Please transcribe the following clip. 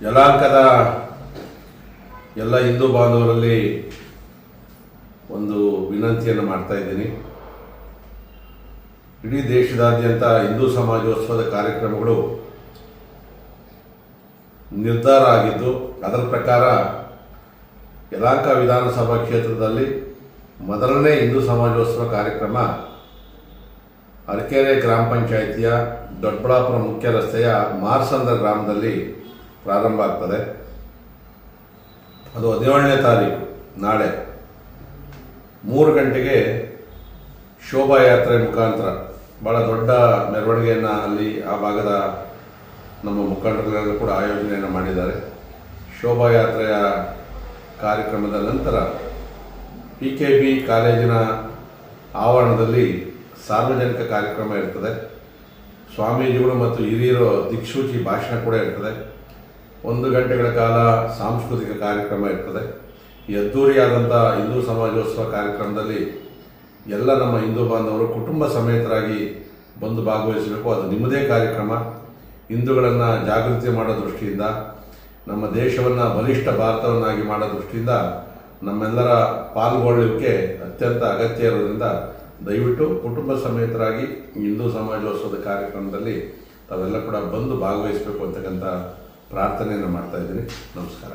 ಯಲಾಂಕದ ಎಲ್ಲ ಹಿಂದೂ ಬಾಂಧವರಲ್ಲಿ ಒಂದು ವಿನಂತಿಯನ್ನು ಮಾಡ್ತಾ ಇದ್ದೀನಿ. ಇಡೀ ದೇಶದಾದ್ಯಂತ ಹಿಂದೂ ಸಮಾಜೋತ್ಸವದ ಕಾರ್ಯಕ್ರಮಗಳು ನಿರ್ಧಾರ ಆಗಿದ್ದು, ಅದರ ಪ್ರಕಾರ ಯಲಾಂಕ ವಿಧಾನಸಭಾ ಕ್ಷೇತ್ರದಲ್ಲಿ ಮೊದಲನೇ ಹಿಂದೂ ಸಮಾಜೋತ್ಸವ ಕಾರ್ಯಕ್ರಮ ಅರಕೆರೆ ಗ್ರಾಮ ಪಂಚಾಯಿತಿಯ ದೊಡ್ಡಬಳ್ಳಾಪುರ ಮುಖ್ಯ ರಸ್ತೆಯ ಮಾರ್ಸಂದ್ರ ಗ್ರಾಮದಲ್ಲಿ ಪ್ರಾರಂಭ ಆಗ್ತದೆ. ಅದು 17ನೇ ತಾರೀಕು ನಾಳೆ 3 ಗಂಟೆಗೆ ಶೋಭಾಯಾತ್ರೆ ಮುಖಾಂತರ ಭಾಳ ದೊಡ್ಡ ಮೆರವಣಿಗೆಯನ್ನು ಅಲ್ಲಿ ಆ ಭಾಗದ ನಮ್ಮ ಮುಖಂಡರುಗಳೆಲ್ಲ ಕೂಡ ಆಯೋಜನೆಯನ್ನು ಮಾಡಿದ್ದಾರೆ. ಶೋಭಾಯಾತ್ರೆಯ ಕಾರ್ಯಕ್ರಮದ ನಂತರ PKB ಕಾಲೇಜಿನ ಆವರಣದಲ್ಲಿ ಸಾರ್ವಜನಿಕ ಕಾರ್ಯಕ್ರಮ ಇರ್ತದೆ. ಸ್ವಾಮೀಜಿಗಳು ಮತ್ತು ಹಿರಿಯರು ದಿಕ್ಸೂಚಿ ಭಾಷಣ ಕೂಡ ಇರ್ತದೆ. 1 ಗಂಟೆಗಳ ಕಾಲ ಸಾಂಸ್ಕೃತಿಕ ಕಾರ್ಯಕ್ರಮ ಇರ್ತದೆ. ಈ ಅದ್ದೂರಿಯಾದಂಥ ಹಿಂದೂ ಸಮಾಜೋತ್ಸವ ಕಾರ್ಯಕ್ರಮದಲ್ಲಿ ಎಲ್ಲ ನಮ್ಮ ಹಿಂದೂ ಬಾಂಧವರು ಕುಟುಂಬ ಸಮೇತರಾಗಿ ಬಂದು ಭಾಗವಹಿಸಬೇಕು. ಅದು ನಿಮ್ಮದೇ ಕಾರ್ಯಕ್ರಮ. ಹಿಂದೂಗಳನ್ನು ಜಾಗೃತಿ ಮಾಡೋ ದೃಷ್ಟಿಯಿಂದ, ನಮ್ಮ ದೇಶವನ್ನು ಬಲಿಷ್ಠ ಭಾರತವನ್ನಾಗಿ ಮಾಡೋ ದೃಷ್ಟಿಯಿಂದ ನಮ್ಮೆಲ್ಲರ ಪಾಲ್ಗೊಳ್ಳುವಿಕೆ ಅತ್ಯಂತ ಅಗತ್ಯ ಇರೋದ್ರಿಂದ ದಯವಿಟ್ಟು ಕುಟುಂಬ ಸಮೇತರಾಗಿ ಹಿಂದೂ ಸಮಾಜೋತ್ಸವದ ಕಾರ್ಯಕ್ರಮದಲ್ಲಿ ತಾವೆಲ್ಲ ಕೂಡ ಬಂದು ಭಾಗವಹಿಸಬೇಕು ಅಂತಕ್ಕಂಥ ಪ್ರಾರ್ಥನೆಯನ್ನು ಮಾಡ್ತಾ ಇದ್ದೀನಿ. ನಮಸ್ಕಾರ.